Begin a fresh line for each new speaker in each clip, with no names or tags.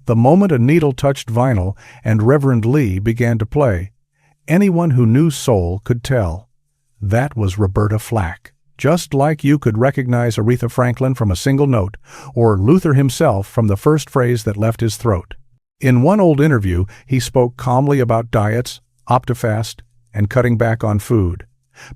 The moment a needle touched vinyl and Reverend Lee began to play, anyone who knew soul could tell. That was Roberta Flack. Just like you could recognize Aretha Franklin from a single note, or Luther himself from the first phrase that left his throat. In one old interview, he spoke calmly about diets, Optifast, and cutting back on food.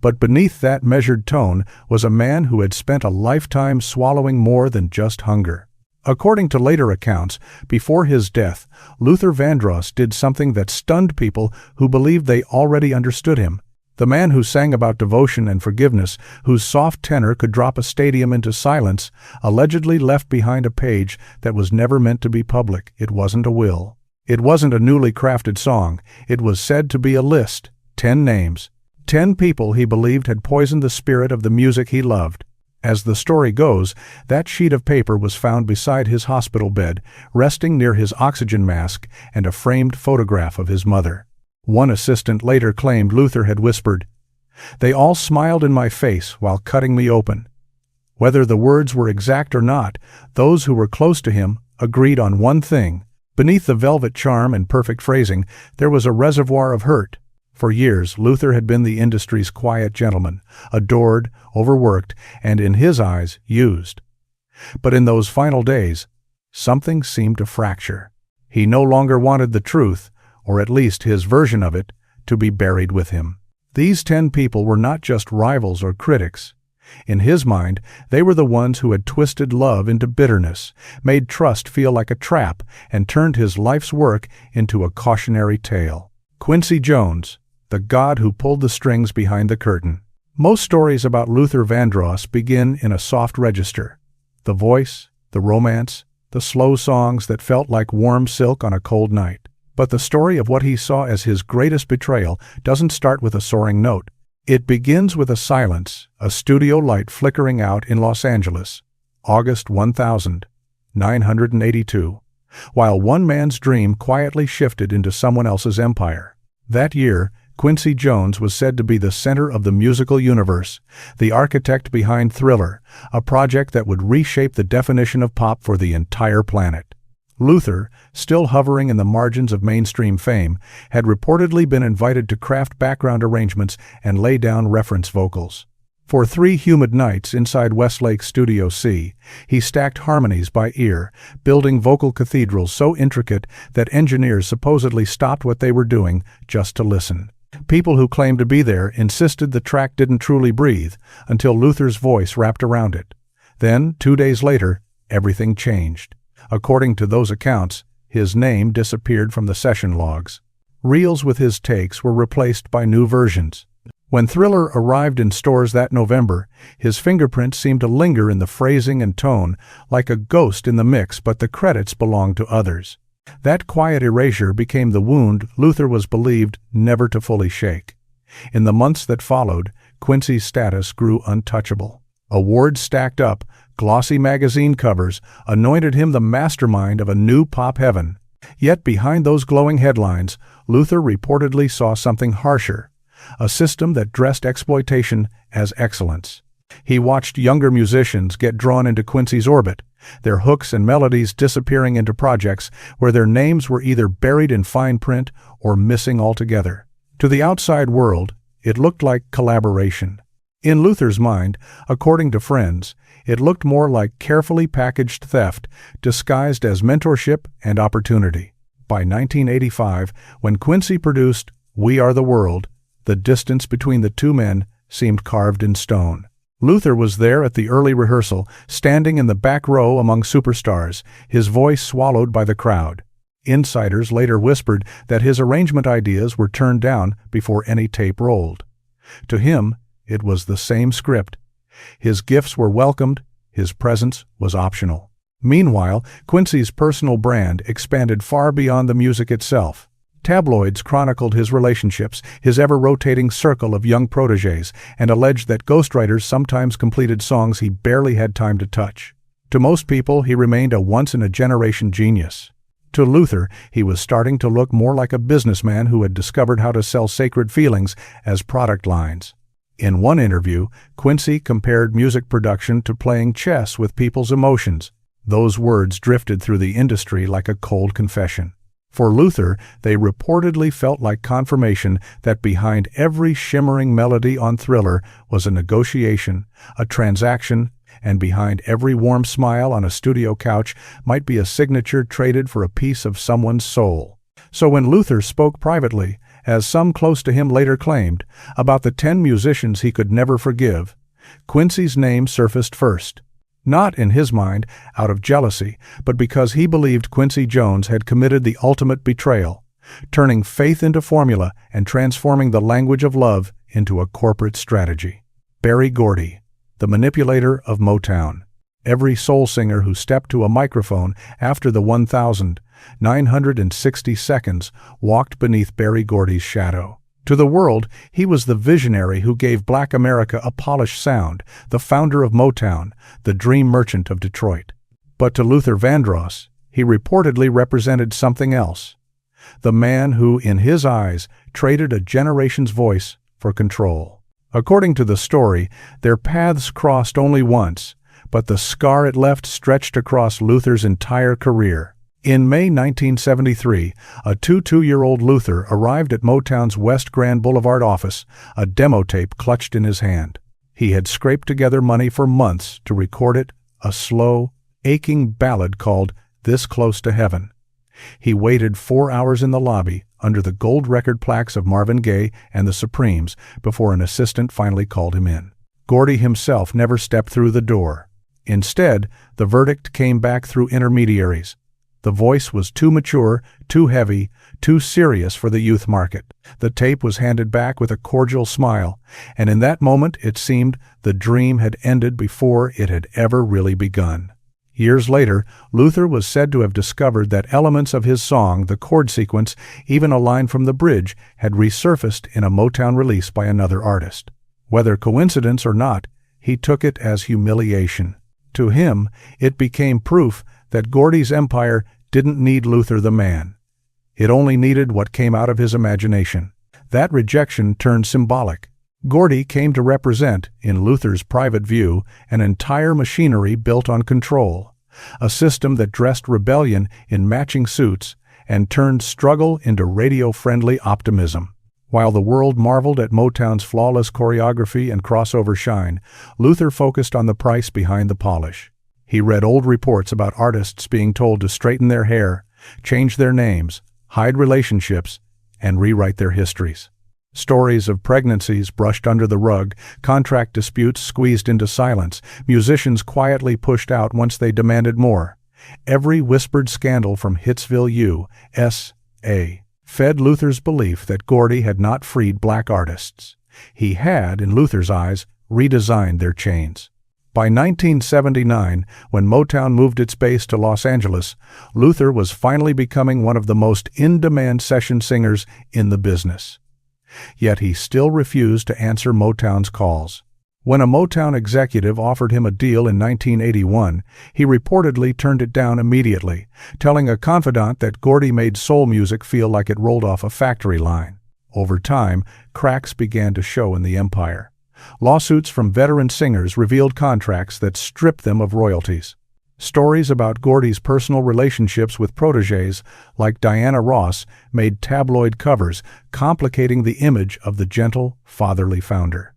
But beneath that measured tone was a man who had spent a lifetime swallowing more than just hunger. According to later accounts, before his death, Luther Vandross did something that stunned people who believed they already understood him. The man who sang about devotion and forgiveness, whose soft tenor could drop a stadium into silence, allegedly left behind a page that was never meant to be public. It wasn't a will. It wasn't a newly crafted song. It was said to be a list, 10 names. 10 people he believed had poisoned the spirit of the music he loved. As the story goes, that sheet of paper was found beside his hospital bed, resting near his oxygen mask and a framed photograph of his mother. One assistant later claimed Luther had whispered, "They all smiled in my face while cutting me open." Whether the words were exact or not, those who were close to him agreed on one thing. Beneath the velvet charm and perfect phrasing, there was a reservoir of hurt. For years, Luther had been the industry's quiet gentleman, adored, overworked, and in his eyes, used. But in those final days, something seemed to fracture. He no longer wanted the truth, or at least his version of it, to be buried with him. These 10 people were not just rivals or critics. In his mind, they were the ones who had twisted love into bitterness, made trust feel like a trap, and turned his life's work into a cautionary tale. Quincy Jones, the god who pulled the strings behind the curtain. Most stories about Luther Vandross begin in a soft register. The voice, the romance, the slow songs that felt like warm silk on a cold night. But the story of what he saw as his greatest betrayal doesn't start with a soaring note. It begins with a silence, a studio light flickering out in Los Angeles, August 1982, while one man's dream quietly shifted into someone else's empire. That year, Quincy Jones was said to be the center of the musical universe, the architect behind Thriller, a project that would reshape the definition of pop for the entire planet. Luther, still hovering in the margins of mainstream fame, had reportedly been invited to craft background arrangements and lay down reference vocals. For 3 humid nights inside Westlake Studio C, he stacked harmonies by ear, building vocal cathedrals so intricate that engineers supposedly stopped what they were doing just to listen. People who claimed to be there insisted the track didn't truly breathe until Luther's voice wrapped around it. Then, 2 days later, everything changed. According to those accounts, his name disappeared from the session logs. Reels with his takes were replaced by new versions. When Thriller arrived in stores that November, his fingerprints seemed to linger in the phrasing and tone, like a ghost in the mix, but the credits belonged to others. That quiet erasure became the wound Luther was believed never to fully shake. In the months that followed, Quincy's status grew untouchable. Awards stacked up, glossy magazine covers anointed him the mastermind of a new pop heaven. Yet behind those glowing headlines, Luther reportedly saw something harsher, a system that dressed exploitation as excellence. He watched younger musicians get drawn into Quincy's orbit, their hooks and melodies disappearing into projects where their names were either buried in fine print or missing altogether. To the outside world, it looked like collaboration. In Luther's mind, according to friends, it looked more like carefully packaged theft, disguised as mentorship and opportunity. By 1985, when Quincy produced We Are the World, the distance between the two men seemed carved in stone. Luther was there at the early rehearsal, standing in the back row among superstars, his voice swallowed by the crowd. Insiders later whispered that his arrangement ideas were turned down before any tape rolled. To him, it was the same script. His gifts were welcomed, his presence was optional. Meanwhile, Quincy's personal brand expanded far beyond the music itself. Tabloids chronicled his relationships, his ever-rotating circle of young protégés, and alleged that ghostwriters sometimes completed songs he barely had time to touch. To most people, he remained a once-in-a-generation genius. To Luther, he was starting to look more like a businessman who had discovered how to sell sacred feelings as product lines. In one interview, Quincy compared music production to playing chess with people's emotions. Those words drifted through the industry like a cold confession. For Luther, they reportedly felt like confirmation that behind every shimmering melody on Thriller was a negotiation, a transaction, and behind every warm smile on a studio couch might be a signature traded for a piece of someone's soul. So when Luther spoke privately, as some close to him later claimed, about the 10 musicians he could never forgive, Quincy's name surfaced first. Not, in his mind, out of jealousy, but because he believed Quincy Jones had committed the ultimate betrayal, turning faith into formula and transforming the language of love into a corporate strategy. Berry Gordy, the manipulator of Motown. Every soul singer who stepped to a microphone after the 1,960 seconds walked beneath Berry Gordy's shadow. To the world, he was the visionary who gave Black America a polished sound, the founder of Motown, the dream merchant of Detroit. But to Luther Vandross, he reportedly represented something else. The man who, in his eyes, traded a generation's voice for control. According to the story, their paths crossed only once, but the scar it left stretched across Luther's entire career. In May 1973, a 22-year-old Luther arrived at Motown's West Grand Boulevard office, a demo tape clutched in his hand. He had scraped together money for months to record it, a slow, aching ballad called This Close to Heaven. He waited 4 hours in the lobby under the gold record plaques of Marvin Gaye and the Supremes before an assistant finally called him in. Gordy himself never stepped through the door. Instead, the verdict came back through intermediaries. The voice was too mature, too heavy, too serious for the youth market. The tape was handed back with a cordial smile, and in that moment it seemed the dream had ended before it had ever really begun. Years later, Luther was said to have discovered that elements of his song, the chord sequence, even a line from the bridge, had resurfaced in a Motown release by another artist. Whether coincidence or not, he took it as humiliation. To him, it became proof that Gordy's empire didn't need Luther the man. It only needed what came out of his imagination. That rejection turned symbolic. Gordy came to represent, in Luther's private view, an entire machinery built on control, a system that dressed rebellion in matching suits and turned struggle into radio-friendly optimism. While the world marveled at Motown's flawless choreography and crossover shine, Luther focused on the price behind the polish. He read old reports about artists being told to straighten their hair, change their names, hide relationships, and rewrite their histories. Stories of pregnancies brushed under the rug, contract disputes squeezed into silence, musicians quietly pushed out once they demanded more. Every whispered scandal from Hitsville, U.S.A. fed Luther's belief that Gordy had not freed black artists. He had, in Luther's eyes, redesigned their chains. By 1979, when Motown moved its base to Los Angeles, Luther was finally becoming one of the most in-demand session singers in the business. Yet he still refused to answer Motown's calls. When a Motown executive offered him a deal in 1981, he reportedly turned it down immediately, telling a confidant that Gordy made soul music feel like it rolled off a factory line. Over time, cracks began to show in the empire. Lawsuits from veteran singers revealed contracts that stripped them of royalties. Stories about Gordy's personal relationships with protégés like Diana Ross made tabloid covers, complicating the image of the gentle, fatherly founder.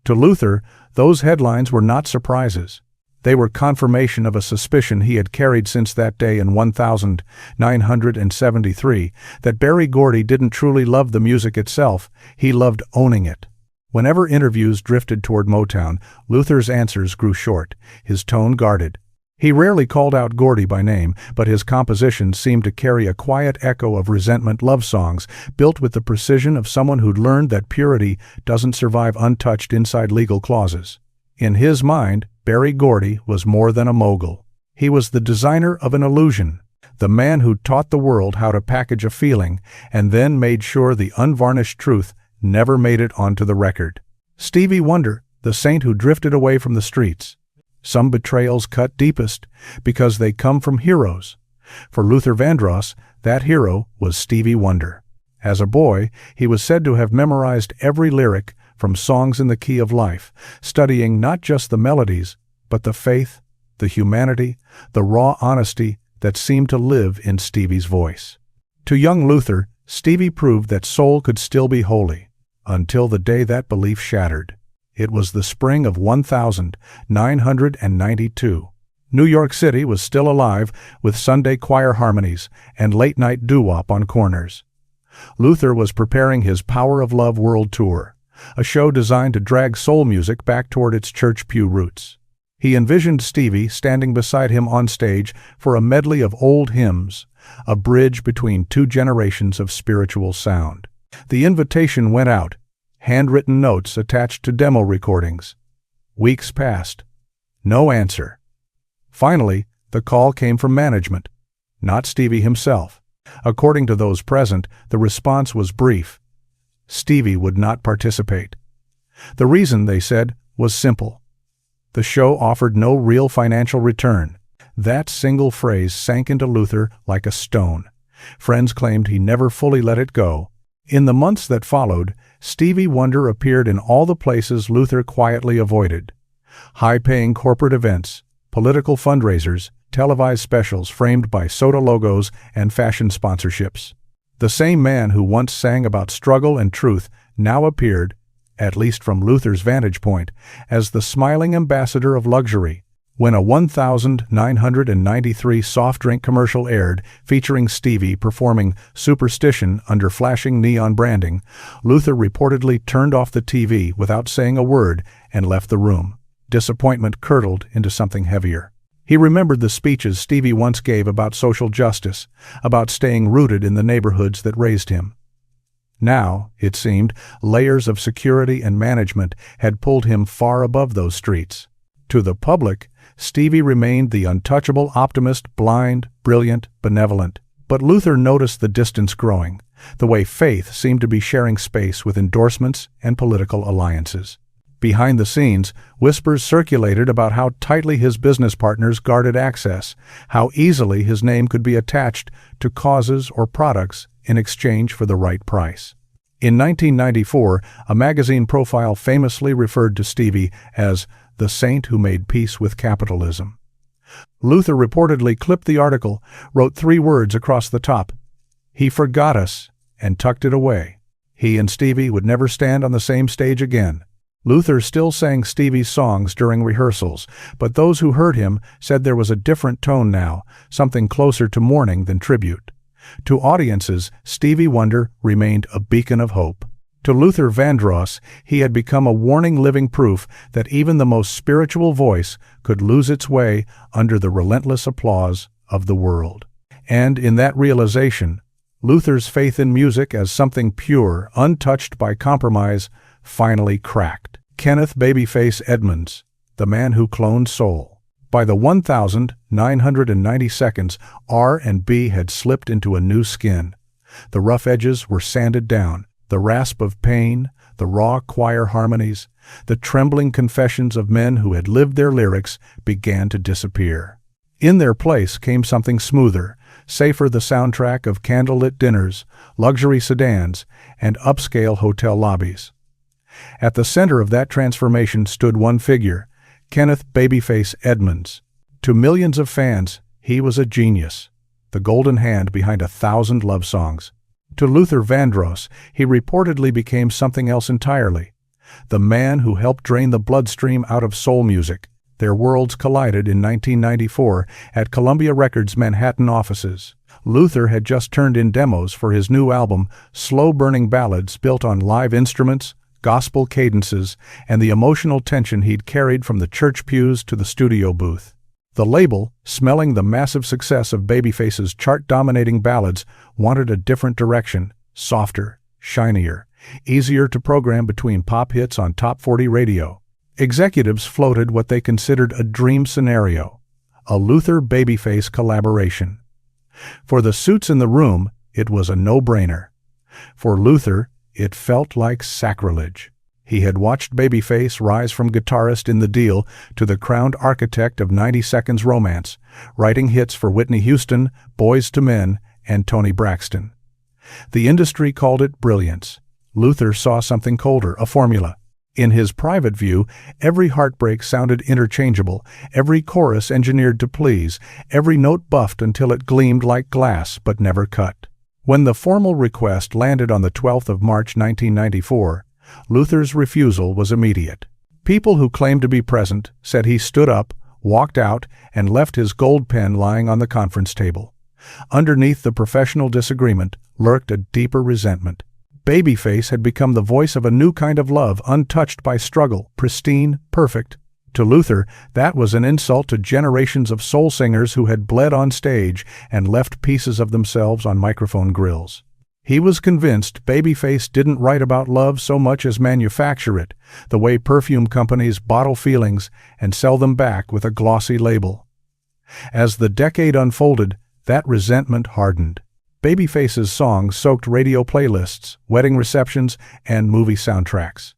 To Luther, those headlines were not surprises. They were confirmation of a suspicion he had carried since that day in 1973, that Berry Gordy didn't truly love the music itself, he loved owning it. Whenever interviews drifted toward Motown, Luther's answers grew short, his tone guarded. He rarely called out Gordy by name, but his compositions seemed to carry a quiet echo of resentment love songs, built with the precision of someone who'd learned that purity doesn't survive untouched inside legal clauses. In his mind, Berry Gordy was more than a mogul. He was the designer of an illusion, the man who taught the world how to package a feeling, and then made sure the unvarnished truth never made it onto the record. Stevie Wonder, the saint who drifted away from the streets. Some betrayals cut deepest because they come from heroes. For Luther Vandross, that hero was Stevie Wonder. As a boy, he was said to have memorized every lyric from Songs in the Key of Life, studying not just the melodies, but the faith, the humanity, the raw honesty that seemed to live in Stevie's voice. To young Luther, Stevie proved that soul could still be holy, until the day that belief shattered. It was the spring of 1992. New York City was still alive with Sunday choir harmonies and late-night doo-wop on corners. Luther was preparing his Power of Love World Tour, a show designed to drag soul music back toward its church pew roots. He envisioned Stevie standing beside him on stage for a medley of old hymns, a bridge between two generations of spiritual sound. The invitation went out, handwritten notes attached to demo recordings. Weeks passed. No answer. Finally, the call came from management, not Stevie himself. According to those present, the response was brief. Stevie would not participate. The reason, they said, was simple. The show offered no real financial return. That single phrase sank into Luther like a stone. Friends claimed he never fully let it go. In the months that followed, Stevie Wonder appeared in all the places Luther quietly avoided. High-paying corporate events, political fundraisers, televised specials framed by soda logos and fashion sponsorships. The same man who once sang about struggle and truth now appeared, at least from Luther's vantage point, as the smiling ambassador of luxury. When a 1993 soft drink commercial aired featuring Stevie performing Superstition under flashing neon branding, Luther reportedly turned off the TV without saying a word and left the room. Disappointment curdled into something heavier. He remembered the speeches Stevie once gave about social justice, about staying rooted in the neighborhoods that raised him. Now, it seemed, layers of security and management had pulled him far above those streets. To the public, Stevie remained the untouchable optimist, blind, brilliant, benevolent. But Luther noticed the distance growing, the way faith seemed to be sharing space with endorsements and political alliances. Behind the scenes, whispers circulated about how tightly his business partners guarded access, how easily his name could be attached to causes or products in exchange for the right price. In 1994, a magazine profile famously referred to Stevie as the saint who made peace with capitalism. Luther reportedly clipped the article, wrote 3 words across the top. He forgot us and tucked it away. He and Stevie would never stand on the same stage again. Luther still sang Stevie's songs during rehearsals, but those who heard him said there was a different tone now, something closer to mourning than tribute. To audiences, Stevie Wonder remained a beacon of hope. To Luther Vandross, he had become a warning living proof that even the most spiritual voice could lose its way under the relentless applause of the world. And in that realization, Luther's faith in music as something pure, untouched by compromise, finally cracked. Kenneth Babyface Edmonds, the man who cloned soul. By the 1990 seconds, R&B had slipped into a new skin. The rough edges were sanded down, the rasp of pain, the raw choir harmonies, the trembling confessions of men who had lived their lyrics began to disappear. In their place came something smoother, safer, the soundtrack of candlelit dinners, luxury sedans, and upscale hotel lobbies. At the center of that transformation stood one figure, Kenneth Babyface Edmonds. To millions of fans, he was a genius, the golden hand behind 1,000 love songs. To Luther Vandross, he reportedly became something else entirely, the man who helped drain the bloodstream out of soul music. Their worlds collided in 1994 at Columbia Records' Manhattan offices. Luther had just turned in demos for his new album, slow-burning ballads built on live instruments, gospel cadences, and the emotional tension he'd carried from the church pews to the studio booth. The label, smelling the massive success of Babyface's chart-dominating ballads, wanted a different direction, softer, shinier, easier to program between pop hits on Top 40 radio. Executives floated what they considered a dream scenario, a Luther-Babyface collaboration. For the suits in the room, it was a no-brainer. For Luther, it felt like sacrilege. He had watched Babyface rise from guitarist in The Deal to the crowned architect of 90 Seconds Romance, writing hits for Whitney Houston, Boyz II Men, and Toni Braxton. The industry called it brilliance. Luther saw something colder, a formula. In his private view, every heartbreak sounded interchangeable, every chorus engineered to please, every note buffed until it gleamed like glass but never cut. When the formal request landed on the 12th of March 1994, Luther's refusal was immediate. People who claimed to be present said he stood up, walked out, and left his gold pen lying on the conference table. Underneath the professional disagreement lurked a deeper resentment. Babyface had become the voice of a new kind of love, untouched by struggle, pristine, perfect. To Luther, that was an insult to generations of soul singers who had bled on stage and left pieces of themselves on microphone grills. He was convinced Babyface didn't write about love so much as manufacture it, the way perfume companies bottle feelings and sell them back with a glossy label. As the decade unfolded, that resentment hardened. Babyface's songs soaked radio playlists, wedding receptions, and movie soundtracks.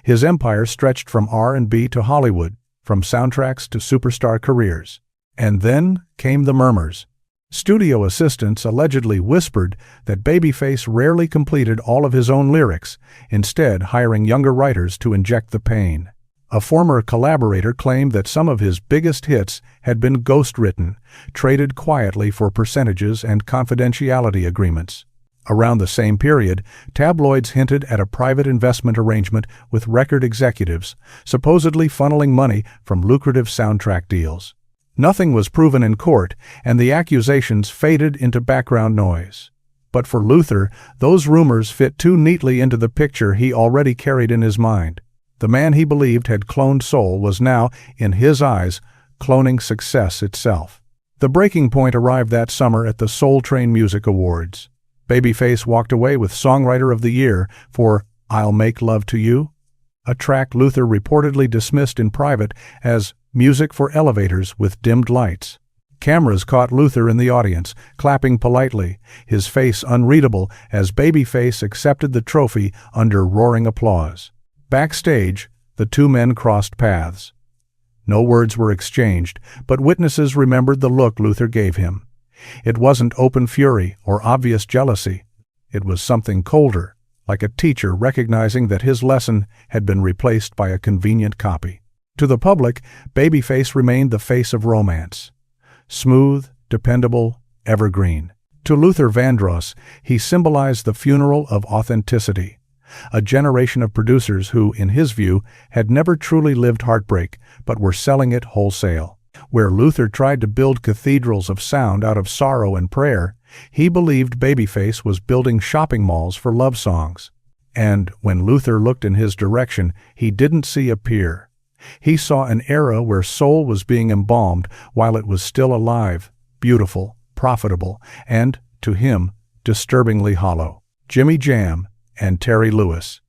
His empire stretched from R&B to Hollywood, from soundtracks to superstar careers. And then came the murmurs. Studio assistants allegedly whispered that Babyface rarely completed all of his own lyrics, instead hiring younger writers to inject the pain. A former collaborator claimed that some of his biggest hits had been ghost-written, traded quietly for percentages and confidentiality agreements. Around the same period, tabloids hinted at a private investment arrangement with record executives, supposedly funneling money from lucrative soundtrack deals. Nothing was proven in court, and the accusations faded into background noise. But for Luther, those rumors fit too neatly into the picture he already carried in his mind. The man he believed had cloned soul was now, in his eyes, cloning success itself. The breaking point arrived that summer at the Soul Train Music Awards. Babyface walked away with Songwriter of the Year for I'll Make Love to You, a track Luther reportedly dismissed in private as music for elevators with dimmed lights. Cameras caught Luther in the audience, clapping politely, his face unreadable as Babyface accepted the trophy under roaring applause. Backstage, the two men crossed paths. No words were exchanged, but witnesses remembered the look Luther gave him. It wasn't open fury or obvious jealousy. It was something colder, like a teacher recognizing that his lesson had been replaced by a convenient copy. To the public, Babyface remained the face of romance. Smooth, dependable, evergreen. To Luther Vandross, he symbolized the funeral of authenticity. A generation of producers who, in his view, had never truly lived heartbreak, but were selling it wholesale. Where Luther tried to build cathedrals of sound out of sorrow and prayer, he believed Babyface was building shopping malls for love songs. And when Luther looked in his direction, he didn't see a peer. He saw an era where soul was being embalmed while it was still alive, beautiful, profitable, and, to him, disturbingly hollow. Jimmy Jam and Terry Lewis,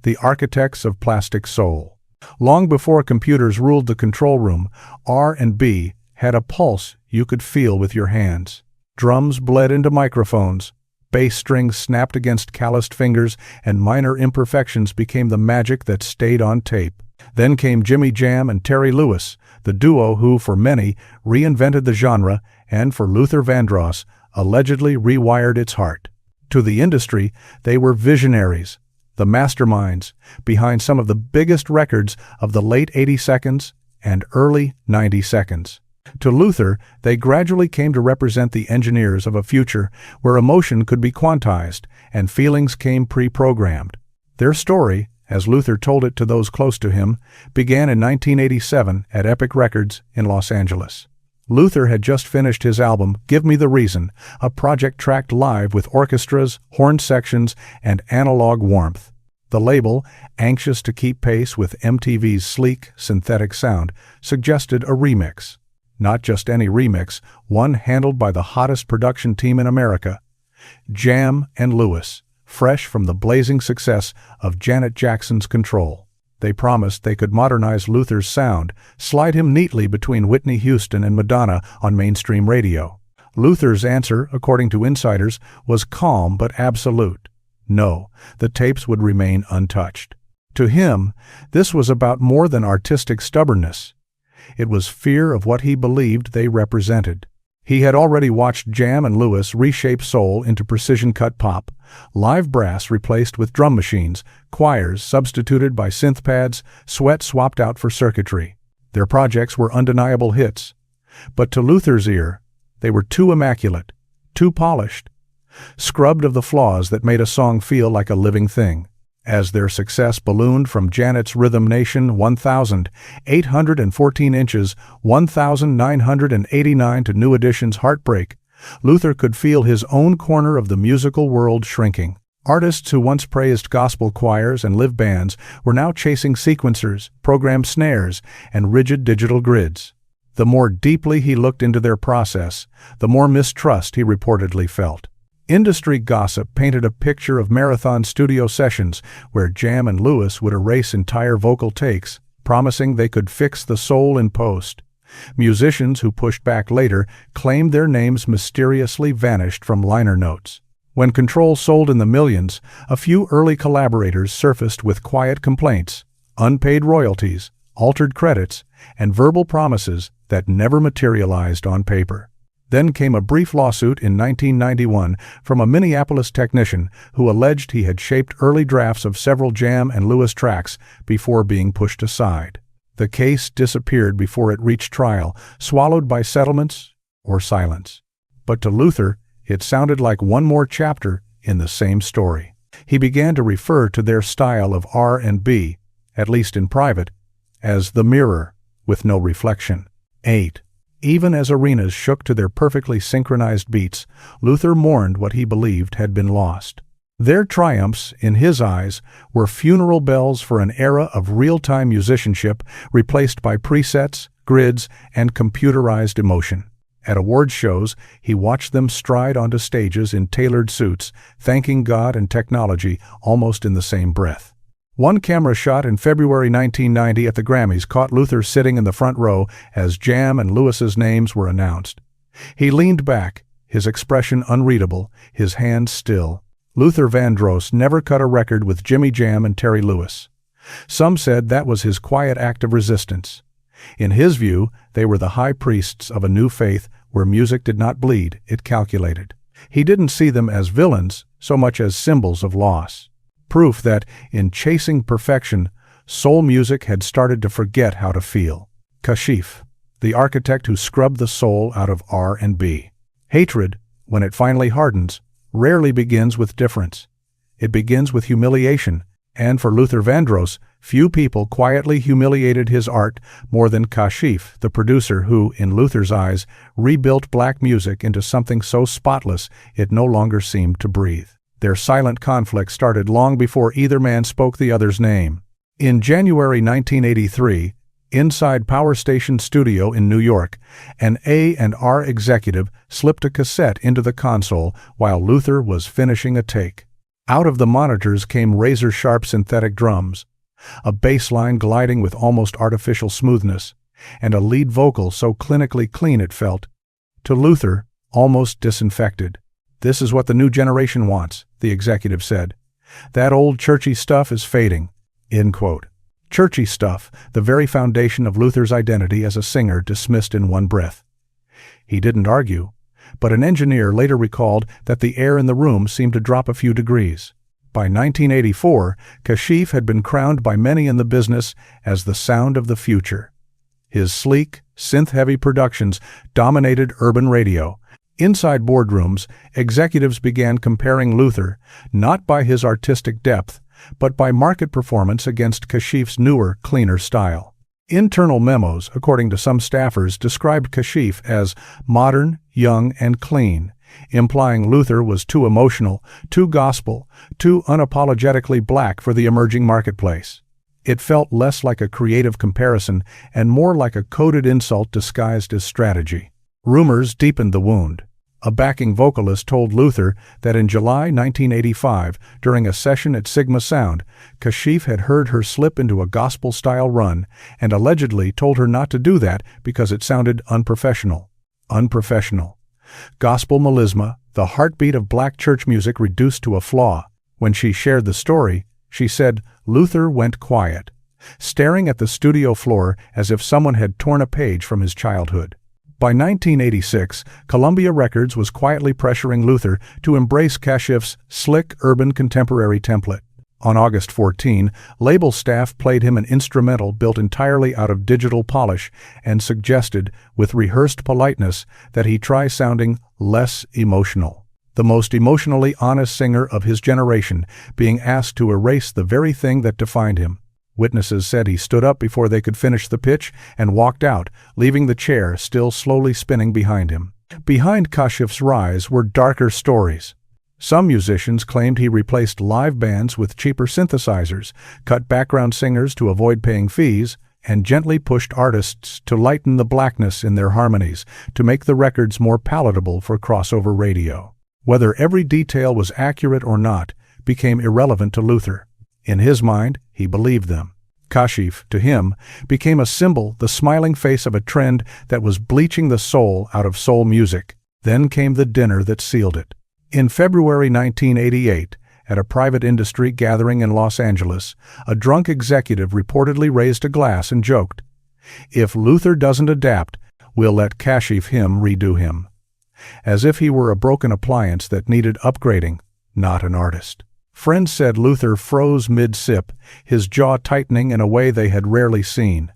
the architects of plastic soul. Long before computers ruled the control room, R&B had a pulse you could feel with your hands. Drums bled into microphones, bass strings snapped against calloused fingers, and minor imperfections became the magic that stayed on tape. Then came Jimmy Jam and Terry Lewis, the duo who, for many, reinvented the genre and, for Luther Vandross, allegedly rewired its heart. To the industry, they were visionaries, the masterminds behind some of the biggest records of the late 80 seconds and early 90 seconds. To Luther, they gradually came to represent the engineers of a future where emotion could be quantized and feelings came pre-programmed. Their story, as Luther told it to those close to him, began in 1987 at Epic Records in Los Angeles. Luther had just finished his album, Give Me the Reason, a project tracked live with orchestras, horn sections, and analog warmth. The label, anxious to keep pace with MTV's sleek, synthetic sound, suggested a remix. Not just any remix, one handled by the hottest production team in America, Jam and Lewis, fresh from the blazing success of Janet Jackson's Control. They promised they could modernize Luther's sound, slide him neatly between Whitney Houston and Madonna on mainstream radio. Luther's answer, according to insiders, was calm but absolute. No, the tapes would remain untouched. To him, this was about more than artistic stubbornness. It was fear of what he believed they represented. He had already watched Jam and Lewis reshape soul into precision-cut pop, live brass replaced with drum machines, choirs substituted by synth pads, sweat swapped out for circuitry. Their projects were undeniable hits. But to Luther's ear, they were too immaculate, too polished, scrubbed of the flaws that made a song feel like a living thing. As their success ballooned from Janet's Rhythm Nation 1,814 inches, 1,989 to New Edition's Heartbreak, Luther could feel his own corner of the musical world shrinking. Artists who once praised gospel choirs and live bands were now chasing sequencers, programmed snares, and rigid digital grids. The more deeply he looked into their process, the more mistrust he reportedly felt. Industry gossip painted a picture of marathon studio sessions where Jam and Lewis would erase entire vocal takes, promising they could fix the soul in post. Musicians who pushed back later claimed their names mysteriously vanished from liner notes. When Control sold in the millions, a few early collaborators surfaced with quiet complaints, unpaid royalties, altered credits, and verbal promises that never materialized on paper. Then came a brief lawsuit in 1991 from a Minneapolis technician who alleged he had shaped early drafts of several Jam and Lewis tracks before being pushed aside. The case disappeared before it reached trial, swallowed by settlements or silence. But to Luther, it sounded like one more chapter in the same story. He began to refer to their style of R&B, at least in private, as the mirror with no reflection. 8. Even as arenas shook to their perfectly synchronized beats, Luther mourned what he believed had been lost. Their triumphs, in his eyes, were funeral bells for an era of real-time musicianship replaced by presets, grids, and computerized emotion. At awards shows, he watched them stride onto stages in tailored suits, thanking God and technology almost in the same breath. One camera shot in February 1990 at the Grammys caught Luther sitting in the front row as Jam and Lewis's names were announced. He leaned back, his expression unreadable, his hands still. Luther Vandross never cut a record with Jimmy Jam and Terry Lewis. Some said that was his quiet act of resistance. In his view, they were the high priests of a new faith where music did not bleed, it calculated. He didn't see them as villains so much as symbols of loss. Proof that, in chasing perfection, soul music had started to forget how to feel. Kashif, the architect who scrubbed the soul out of R&B. Hatred, when it finally hardens, rarely begins with difference. It begins with humiliation, and for Luther Vandross, few people quietly humiliated his art more than Kashif, the producer who, in Luther's eyes, rebuilt black music into something so spotless it no longer seemed to breathe. Their silent conflict started long before either man spoke the other's name. In January 1983, inside Power Station Studio in New York, an A&R executive slipped a cassette into the console while Luther was finishing a take. Out of the monitors came razor-sharp synthetic drums, a bass line gliding with almost artificial smoothness, and a lead vocal so clinically clean it felt, to Luther, almost disinfected. "This is what the new generation wants," the executive said. "That old churchy stuff is fading." End quote. Churchy stuff, the very foundation of Luther's identity as a singer, dismissed in one breath. He didn't argue, but an engineer later recalled that the air in the room seemed to drop a few degrees. By 1984, Kashif had been crowned by many in the business as the sound of the future. His sleek, synth-heavy productions dominated urban radio. Inside boardrooms, executives began comparing Luther, not by his artistic depth, but by market performance against Kashif's newer, cleaner style. Internal memos, according to some staffers, described Kashif as modern, young, and clean, implying Luther was too emotional, too gospel, too unapologetically black for the emerging marketplace. It felt less like a creative comparison and more like a coded insult disguised as strategy. Rumors deepened the wound. A backing vocalist told Luther that in July 1985, during a session at Sigma Sound, Kashif had heard her slip into a gospel-style run and allegedly told her not to do that because it sounded unprofessional. Unprofessional. Gospel melisma, the heartbeat of black church music reduced to a flaw. When she shared the story, she said Luther went quiet, staring at the studio floor as if someone had torn a page from his childhood. By 1986, Columbia Records was quietly pressuring Luther to embrace Kashif's slick urban contemporary template. On August 14, label staff played him an instrumental built entirely out of digital polish and suggested, with rehearsed politeness, that he try sounding less emotional. The most emotionally honest singer of his generation being asked to erase the very thing that defined him. Witnesses said he stood up before they could finish the pitch and walked out, leaving the chair still slowly spinning behind him. Behind Kashif's rise were darker stories. Some musicians claimed he replaced live bands with cheaper synthesizers, cut background singers to avoid paying fees, and gently pushed artists to lighten the blackness in their harmonies to make the records more palatable for crossover radio. Whether every detail was accurate or not became irrelevant to Luther. In his mind, he believed them. Kashif, to him, became a symbol, the smiling face of a trend that was bleaching the soul out of soul music. Then came the dinner that sealed it. In February 1988, at a private industry gathering in Los Angeles, a drunk executive reportedly raised a glass and joked, "If Luther doesn't adapt, we'll let Kashif him redo him." As if he were a broken appliance that needed upgrading, not an artist. Friends said Luther froze mid-sip, his jaw tightening in a way they had rarely seen.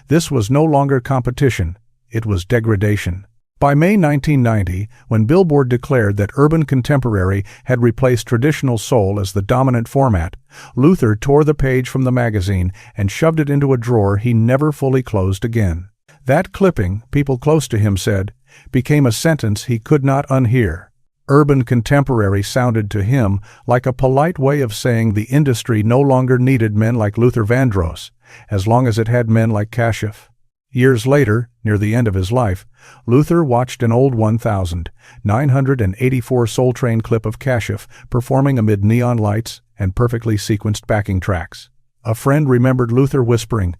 This was no longer competition, it was degradation. By May 1990, when Billboard declared that urban contemporary had replaced traditional soul as the dominant format, Luther tore the page from the magazine and shoved it into a drawer he never fully closed again. That clipping, people close to him said, became a sentence he could not unhear. Urban contemporary sounded to him like a polite way of saying the industry no longer needed men like Luther Vandross, as long as it had men like Kashif. Years later, near the end of his life, Luther watched an old 1984 Soul Train clip of Kashif performing amid neon lights and perfectly sequenced backing tracks. A friend remembered Luther whispering,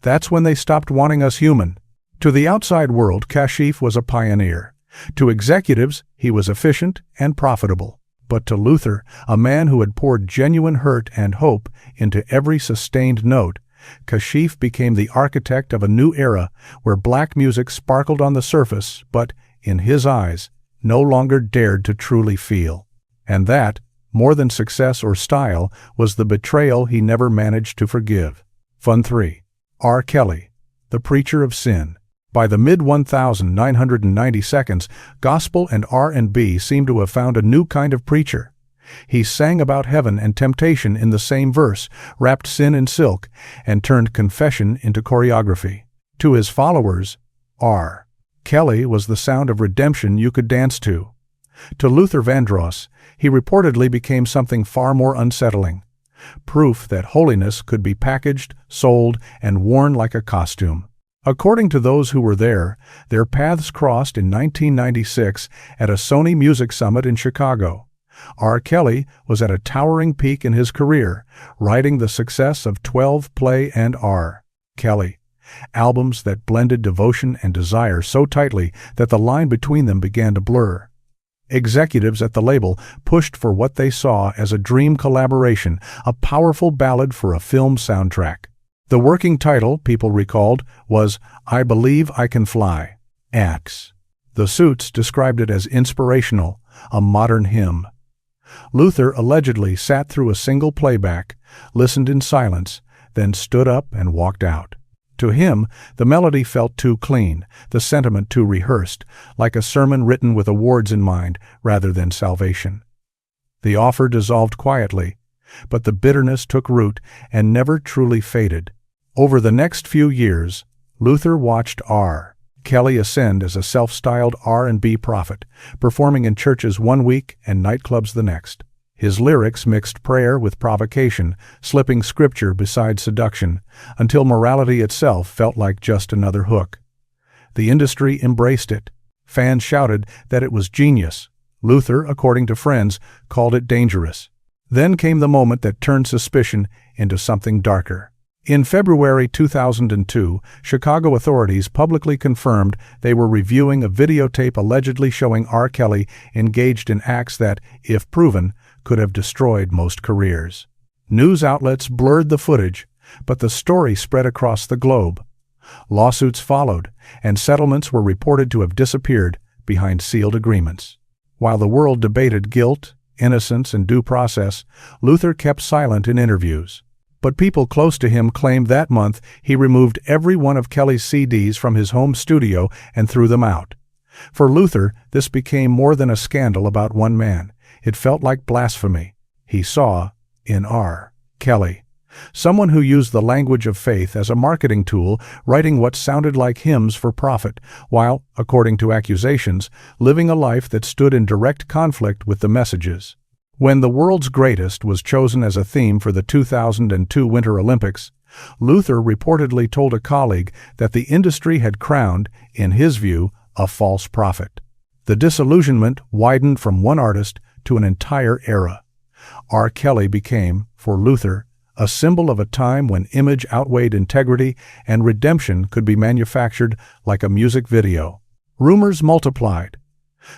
"That's when they stopped wanting us human." To the outside world, Kashif was a pioneer. To executives, he was efficient and profitable. But to Luther, a man who had poured genuine hurt and hope into every sustained note, Kashif became the architect of a new era where black music sparkled on the surface but, in his eyes, no longer dared to truly feel. And that, more than success or style, was the betrayal he never managed to forgive. Fun 3. R. Kelly, the preacher of sin. By the mid-1990s, gospel and R&B seemed to have found a new kind of preacher. He sang about heaven and temptation in the same verse, wrapped sin in silk, and turned confession into choreography. To his followers, R. Kelly was the sound of redemption you could dance to. To Luther Vandross, he reportedly became something far more unsettling. Proof that holiness could be packaged, sold, and worn like a costume. According to those who were there, their paths crossed in 1996 at a Sony Music Summit in Chicago. R. Kelly was at a towering peak in his career, riding the success of 12 Play and R. Kelly, albums that blended devotion and desire so tightly that the line between them began to blur. Executives at the label pushed for what they saw as a dream collaboration, a powerful ballad for a film soundtrack. The working title, people recalled, was "I Believe I Can Fly." Axe. The Suits described it as inspirational, a modern hymn. Luther allegedly sat through a single playback, listened in silence, then stood up and walked out. To him, the melody felt too clean, the sentiment too rehearsed, like a sermon written with awards in mind rather than salvation. The offer dissolved quietly, but the bitterness took root and never truly faded. Over the next few years, Luther watched R. Kelly ascend as a self-styled R&B prophet, performing in churches one week and nightclubs the next. His lyrics mixed prayer with provocation, slipping scripture beside seduction, until morality itself felt like just another hook. The industry embraced it. Fans shouted that it was genius. Luther, according to friends, called it dangerous. Then came the moment that turned suspicion into something darker. In February 2002, Chicago authorities publicly confirmed they were reviewing a videotape allegedly showing R. Kelly engaged in acts that, if proven, could have destroyed most careers. News outlets blurred the footage, but the story spread across the globe. Lawsuits followed, and settlements were reported to have disappeared behind sealed agreements. While the world debated guilt, innocence, and due process, Luther kept silent in interviews. But people close to him claimed that month he removed every one of Kelly's CDs from his home studio and threw them out. For Luther, this became more than a scandal about one man. It felt like blasphemy. He saw, in R. Kelly, someone who used the language of faith as a marketing tool, writing what sounded like hymns for profit, while, according to accusations, living a life that stood in direct conflict with the messages. When The World's Greatest was chosen as a theme for the 2002 Winter Olympics, Luther reportedly told a colleague that the industry had crowned, in his view, a false prophet. The disillusionment widened from one artist to an entire era. R. Kelly became, for Luther, a symbol of a time when image outweighed integrity and redemption could be manufactured like a music video. Rumors multiplied.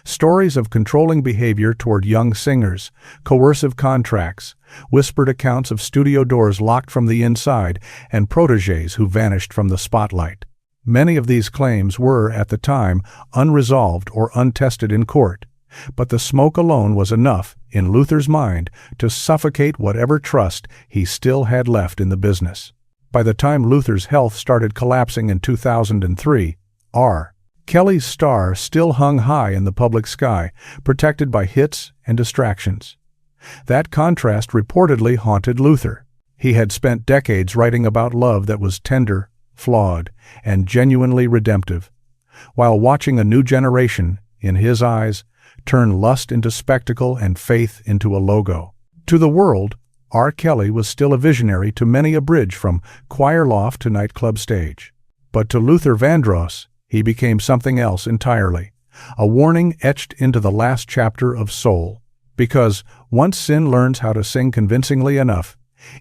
Stories of controlling behavior toward young singers, coercive contracts, whispered accounts of studio doors locked from the inside, and protégés who vanished from the spotlight. Many of these claims were, at the time, unresolved or untested in court, but the smoke alone was enough, in Luther's mind, to suffocate whatever trust he still had left in the business. By the time Luther's health started collapsing in 2003, R. Kelly's star still hung high in the public sky, protected by hits and distractions. That contrast reportedly haunted Luther. He had spent decades writing about love that was tender, flawed, and genuinely redemptive, while watching a new generation, in his eyes, turn lust into spectacle and faith into a logo. To the world, R. Kelly was still a visionary to many a bridge from choir loft to nightclub stage. But to Luther Vandross, he became something else entirely, a warning etched into the last chapter of Soul. Because once sin learns how to sing convincingly enough,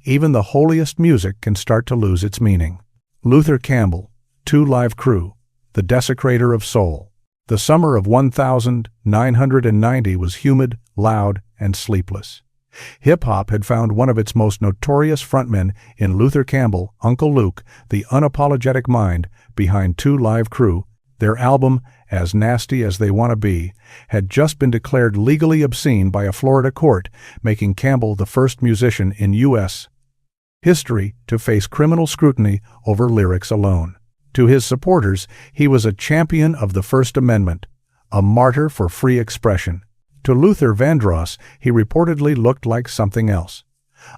even the holiest music can start to lose its meaning. Luther Campbell, 2 Live Crew, the desecrator of soul. The summer of 1990 was humid, loud, and sleepless. Hip-hop had found one of its most notorious frontmen in Luther Campbell, Uncle Luke, the unapologetic mind behind 2 Live Crew. Their album, As Nasty as They Wanna Be, had just been declared legally obscene by a Florida court, making Campbell the first musician in U.S. history to face criminal scrutiny over lyrics alone. To his supporters, he was a champion of the First Amendment, a martyr for free expression. To Luther Vandross, he reportedly looked like something else,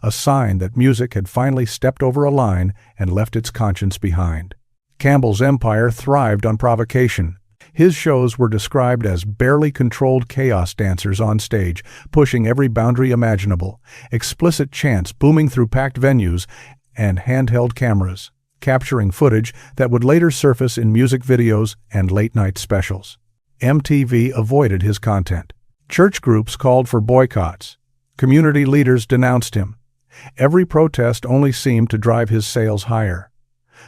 a sign that music had finally stepped over a line and left its conscience behind. Campbell's empire thrived on provocation. His shows were described as barely controlled chaos dancers on stage, pushing every boundary imaginable, explicit chants booming through packed venues, and handheld cameras, capturing footage that would later surface in music videos and late-night specials. MTV avoided his content. Church groups called for boycotts. Community leaders denounced him. Every protest only seemed to drive his sales higher.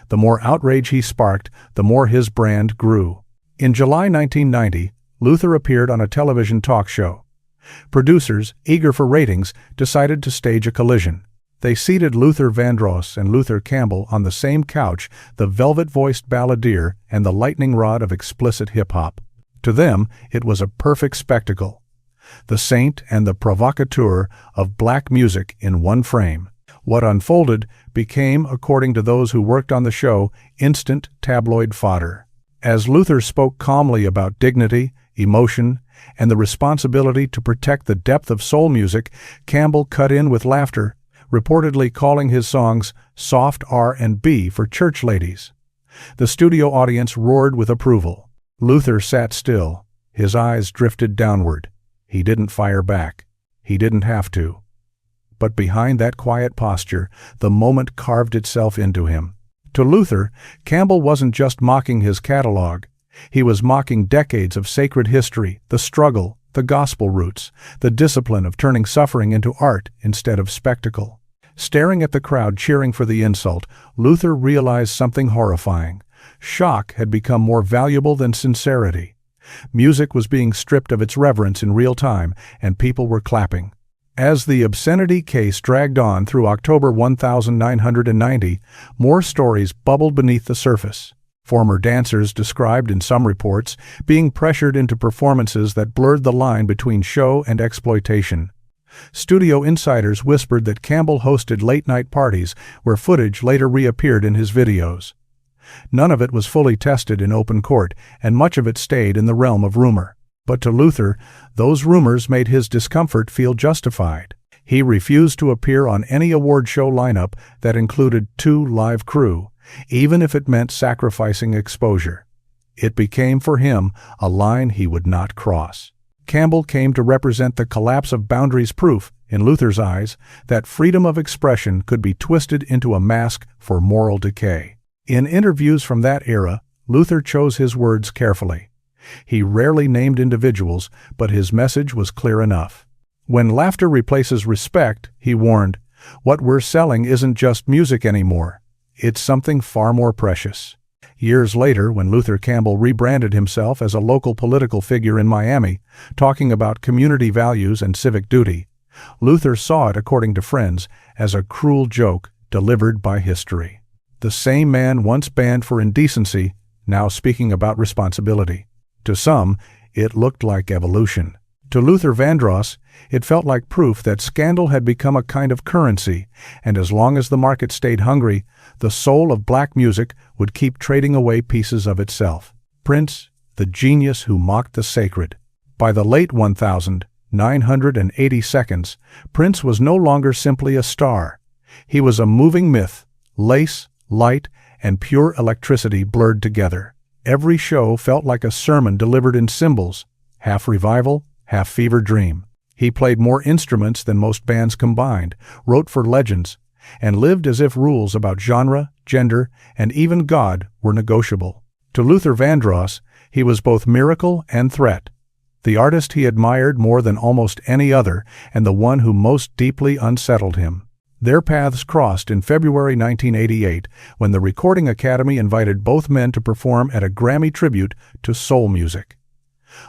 The more outrage he sparked, the more his brand grew. In July 1990, Luther appeared on a television talk show. Producers, eager for ratings, decided to stage a collision. They seated Luther Vandross and Luther Campbell on the same couch, the velvet-voiced balladeer and the lightning rod of explicit hip-hop. To them, it was a perfect spectacle. The saint and the provocateur of black music in one frame. What unfolded became, according to those who worked on the show, instant tabloid fodder. As Luther spoke calmly about dignity, emotion, and the responsibility to protect the depth of soul music, Campbell cut in with laughter, reportedly calling his songs soft R&B for church ladies. The studio audience roared with approval. Luther sat still. His eyes drifted downward. He didn't fire back. He didn't have to. But behind that quiet posture, the moment carved itself into him. To Luther, Campbell wasn't just mocking his catalog. He was mocking decades of sacred history, the struggle, the gospel roots, the discipline of turning suffering into art instead of spectacle. Staring at the crowd cheering for the insult, Luther realized something horrifying. Shock had become more valuable than sincerity. Music was being stripped of its reverence in real time, and people were clapping. As the obscenity case dragged on through October 1990, more stories bubbled beneath the surface. Former dancers described in some reports being pressured into performances that blurred the line between show and exploitation. Studio insiders whispered that Campbell hosted late-night parties where footage later reappeared in his videos. None of it was fully tested in open court, and much of it stayed in the realm of rumor. But to Luther, those rumors made his discomfort feel justified. He refused to appear on any award show lineup that included 2 live crew, even if it meant sacrificing exposure. It became for him a line he would not cross. Campbell came to represent the collapse of boundaries, proof, in Luther's eyes, that freedom of expression could be twisted into a mask for moral decay. In interviews from that era, Luther chose his words carefully. He rarely named individuals, but his message was clear enough. When laughter replaces respect, he warned, what we're selling isn't just music anymore. It's something far more precious. Years later, when Luther Campbell rebranded himself as a local political figure in Miami, talking about community values and civic duty, Luther saw it, according to friends, as a cruel joke delivered by history. The same man once banned for indecency, now speaking about responsibility. To some, it looked like evolution. To Luther Vandross, it felt like proof that scandal had become a kind of currency, and as long as the market stayed hungry, the soul of black music would keep trading away pieces of itself. Prince, the genius who mocked the sacred. By the late 1980s, Prince was no longer simply a star. He was a moving myth, lace, light, and pure electricity blurred together. Every show felt like a sermon delivered in symbols, half revival, half fever dream. He played more instruments than most bands combined, wrote for legends, and lived as if rules about genre, gender, and even God were negotiable. To Luther Vandross, he was both miracle and threat, the artist he admired more than almost any other, and the one who most deeply unsettled him. Their paths crossed in February 1988 when the Recording Academy invited both men to perform at a Grammy tribute to soul music.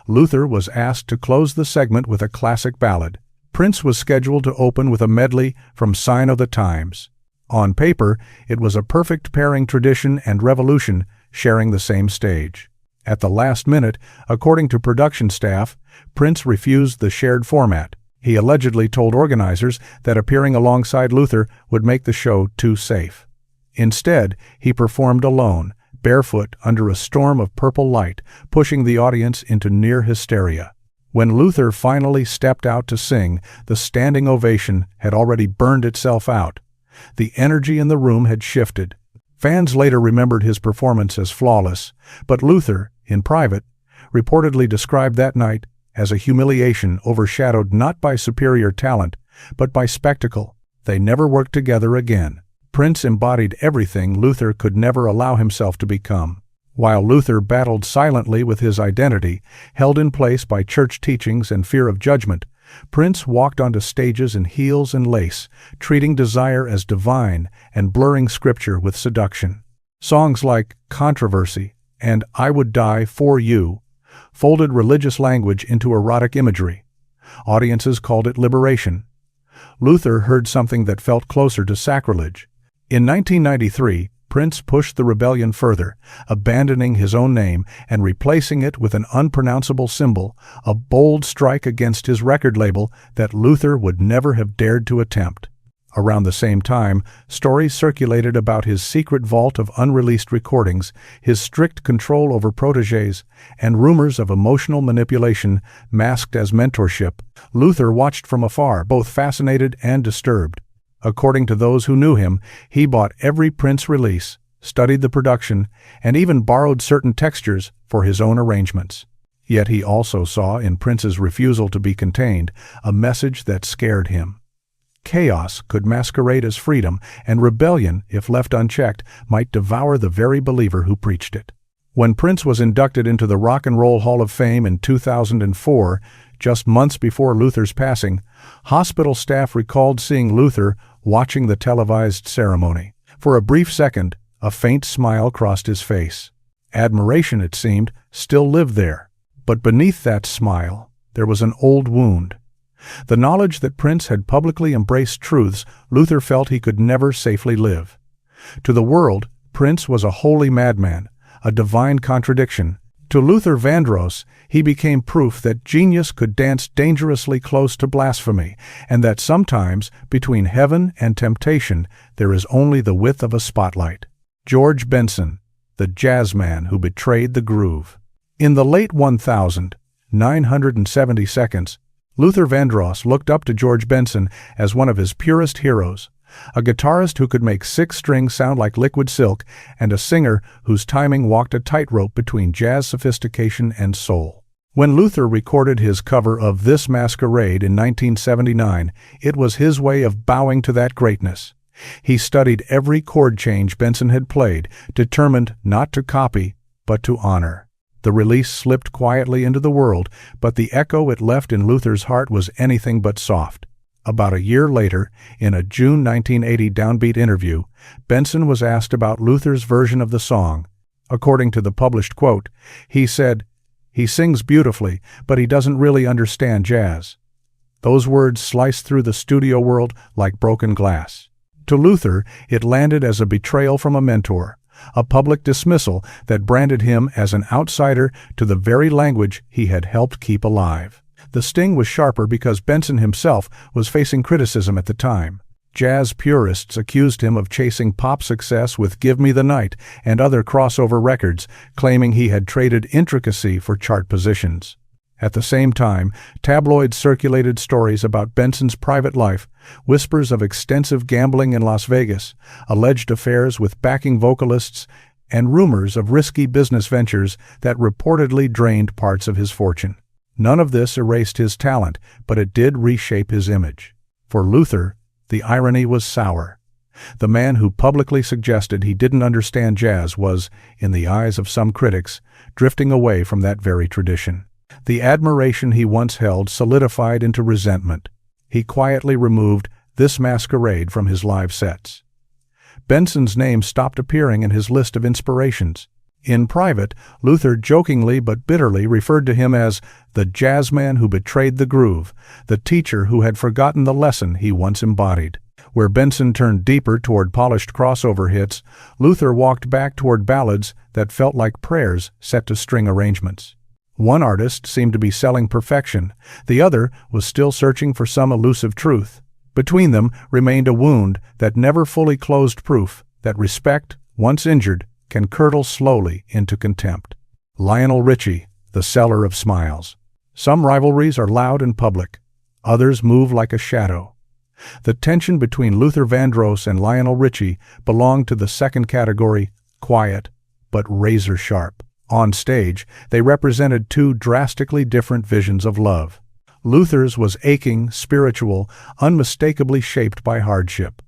Luther was asked to close the segment with a classic ballad. Prince was scheduled to open with a medley from Sign of the Times. On paper, it was a perfect pairing, tradition and revolution sharing the same stage. At the last minute, according to production staff, Prince refused the shared format. He allegedly told organizers that appearing alongside Luther would make the show too safe. Instead, he performed alone, barefoot under a storm of purple light, pushing the audience into near hysteria. When Luther finally stepped out to sing, the standing ovation had already burned itself out. The energy in the room had shifted. Fans later remembered his performance as flawless, but Luther, in private, reportedly described that night as a humiliation overshadowed not by superior talent, but by spectacle. They never worked together again. Prince embodied everything Luther could never allow himself to become. While Luther battled silently with his identity, held in place by church teachings and fear of judgment, Prince walked onto stages in heels and lace, treating desire as divine and blurring scripture with seduction. Songs like Controversy and I Would Die For You folded religious language into erotic imagery. Audiences called it liberation. Luther heard something that felt closer to sacrilege. In 1993, Prince pushed the rebellion further, abandoning his own name and replacing it with an unpronounceable symbol, a bold strike against his record label that Luther would never have dared to attempt. Around the same time, stories circulated about his secret vault of unreleased recordings, his strict control over protégés, and rumors of emotional manipulation masked as mentorship. Luther watched from afar, both fascinated and disturbed. According to those who knew him, he bought every Prince release, studied the production, and even borrowed certain textures for his own arrangements. Yet he also saw in Prince's refusal to be contained a message that scared him. Chaos could masquerade as freedom, and rebellion, if left unchecked, might devour the very believer who preached it. When Prince was inducted into the Rock and Roll Hall of Fame in 2004, just months before Luther's passing, hospital staff recalled seeing Luther watching the televised ceremony. For a brief second, a faint smile crossed his face. Admiration, it seemed, still lived there. But beneath that smile, there was an old wound. The knowledge that Prince had publicly embraced truths Luther felt he could never safely live. To the world, Prince was a holy madman, a divine contradiction. To Luther Vandross, he became proof that genius could dance dangerously close to blasphemy, and that sometimes, between heaven and temptation, there is only the width of a spotlight. George Benson, the jazzman who betrayed the groove. In the late 1972, Luther Vandross looked up to George Benson as one of his purest heroes, a guitarist who could make six strings sound like liquid silk and a singer whose timing walked a tightrope between jazz sophistication and soul. When Luther recorded his cover of This Masquerade in 1979, it was his way of bowing to that greatness. He studied every chord change Benson had played, determined not to copy, but to honor. The release slipped quietly into the world, but the echo it left in Luther's heart was anything but soft. About a year later, in a June 1980 Downbeat interview, Benson was asked about Luther's version of the song. According to the published quote, he said, "He sings beautifully, but he doesn't really understand jazz." Those words sliced through the studio world like broken glass. To Luther, it landed as a betrayal from a mentor, a public dismissal that branded him as an outsider to the very language he had helped keep alive. The sting was sharper because Benson himself was facing criticism at the time. Jazz purists accused him of chasing pop success with Give Me the Night and other crossover records, claiming he had traded intricacy for chart positions. At the same time, tabloids circulated stories about Benson's private life, whispers of extensive gambling in Las Vegas, alleged affairs with backing vocalists, and rumors of risky business ventures that reportedly drained parts of his fortune. None of this erased his talent, but it did reshape his image. For Luther, the irony was sour. The man who publicly suggested he didn't understand jazz was, in the eyes of some critics, drifting away from that very tradition. The admiration he once held solidified into resentment. He quietly removed This Masquerade from his live sets. Benson's name stopped appearing in his list of inspirations. In private, Luther jokingly but bitterly referred to him as the jazzman who betrayed the groove, the teacher who had forgotten the lesson he once embodied. Where Benson turned deeper toward polished crossover hits, Luther walked back toward ballads that felt like prayers set to string arrangements. One artist seemed to be selling perfection, the other was still searching for some elusive truth. Between them remained a wound that never fully closed, proof that respect, once injured, can curdle slowly into contempt. Lionel Richie, the seller of smiles. Some rivalries are loud and public, others move like a shadow. The tension between Luther Vandross and Lionel Richie belonged to the second category, quiet but razor sharp. On stage, they represented two drastically different visions of love. Luther's was aching, spiritual, unmistakably shaped by hardship.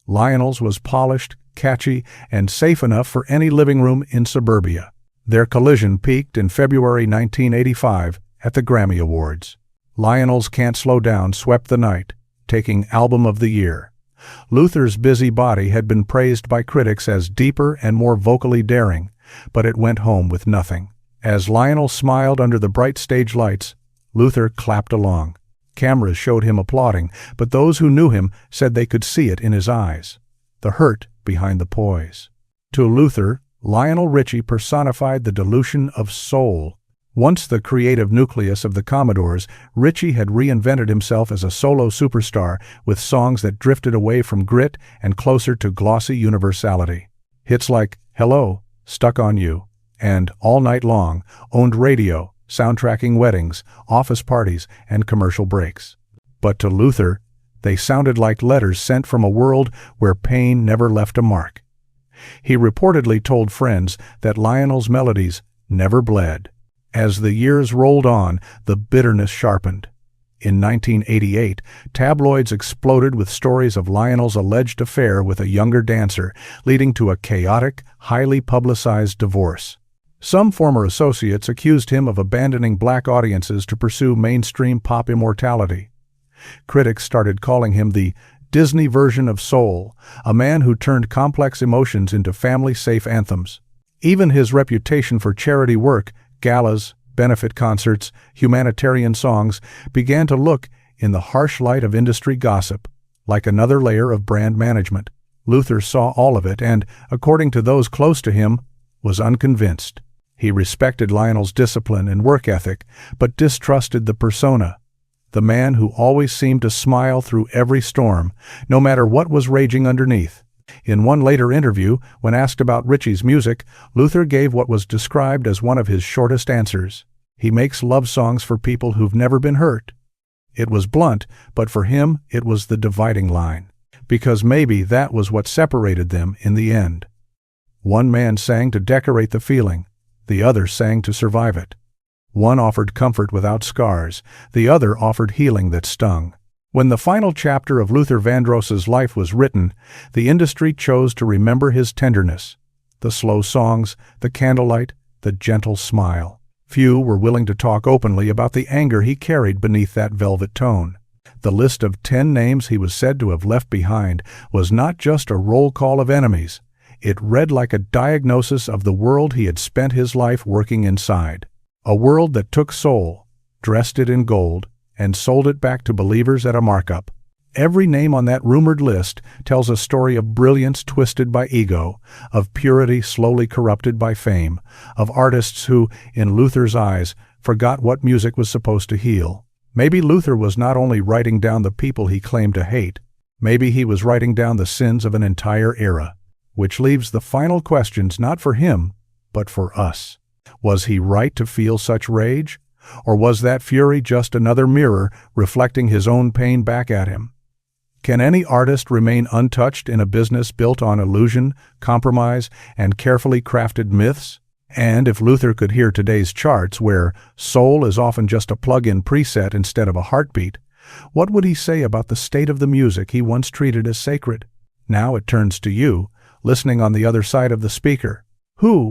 Lionel's was polished, catchy, and safe enough for any living room in suburbia. Their collision peaked in February 1985 at the Grammy Awards. Lionel's Can't Slow Down swept the night, taking Album of the Year. Luther's Busy Body had been praised by critics as deeper and more vocally daring, but it went home with nothing. As Lionel smiled under the bright stage lights, Luther clapped along. Cameras showed him applauding, but those who knew him said they could see it in his eyes, the hurt behind the poise. To Luther, Lionel Richie personified the dilution of soul. Once the creative nucleus of the Commodores, Richie had reinvented himself as a solo superstar with songs that drifted away from grit and closer to glossy universality. Hits like Hello, Stuck on You, and All Night Long owned radio, soundtracking weddings, office parties, and commercial breaks. But to Luther, they sounded like letters sent from a world where pain never left a mark. He reportedly told friends that Lionel's melodies never bled. As the years rolled on, the bitterness sharpened. In 1988, tabloids exploded with stories of Lionel's alleged affair with a younger dancer, leading to a chaotic, highly publicized divorce. Some former associates accused him of abandoning black audiences to pursue mainstream pop immortality. Critics started calling him the Disney version of soul, a man who turned complex emotions into family-safe anthems. Even his reputation for charity work, galas, benefit concerts, humanitarian songs, began to look in the harsh light of industry gossip, like another layer of brand management. Luther saw all of it and, according to those close to him, was unconvinced. He respected Lionel's discipline and work ethic, but distrusted the persona, the man who always seemed to smile through every storm, no matter what was raging underneath. In one later interview, when asked about Richie's music, Luther gave what was described as one of his shortest answers. He makes love songs for people who've never been hurt. It was blunt, but for him it was the dividing line, because maybe that was what separated them in the end. One man sang to decorate the feeling, the other sang to survive it. One offered comfort without scars, the other offered healing that stung. When the final chapter of Luther Vandross's life was written, the industry chose to remember his tenderness, the slow songs, the candlelight, the gentle smile. Few were willing to talk openly about the anger he carried beneath that velvet tone. The list of 10 names he was said to have left behind was not just a roll call of enemies. It read like a diagnosis of the world he had spent his life working inside. A world that took soul, dressed it in gold, and sold it back to believers at a markup. Every name on that rumored list tells a story of brilliance twisted by ego, of purity slowly corrupted by fame, of artists who, in Luther's eyes, forgot what music was supposed to heal. Maybe Luther was not only writing down the people he claimed to hate, maybe he was writing down the sins of an entire era, which leaves the final questions not for him, but for us. Was he right to feel such rage? Or was that fury just another mirror reflecting his own pain back at him? Can any artist remain untouched in a business built on illusion, compromise, and carefully crafted myths? And if Luther could hear today's charts, where soul is often just a plug-in preset instead of a heartbeat, what would he say about the state of the music he once treated as sacred? Now it turns to you, listening on the other side of the speaker. Who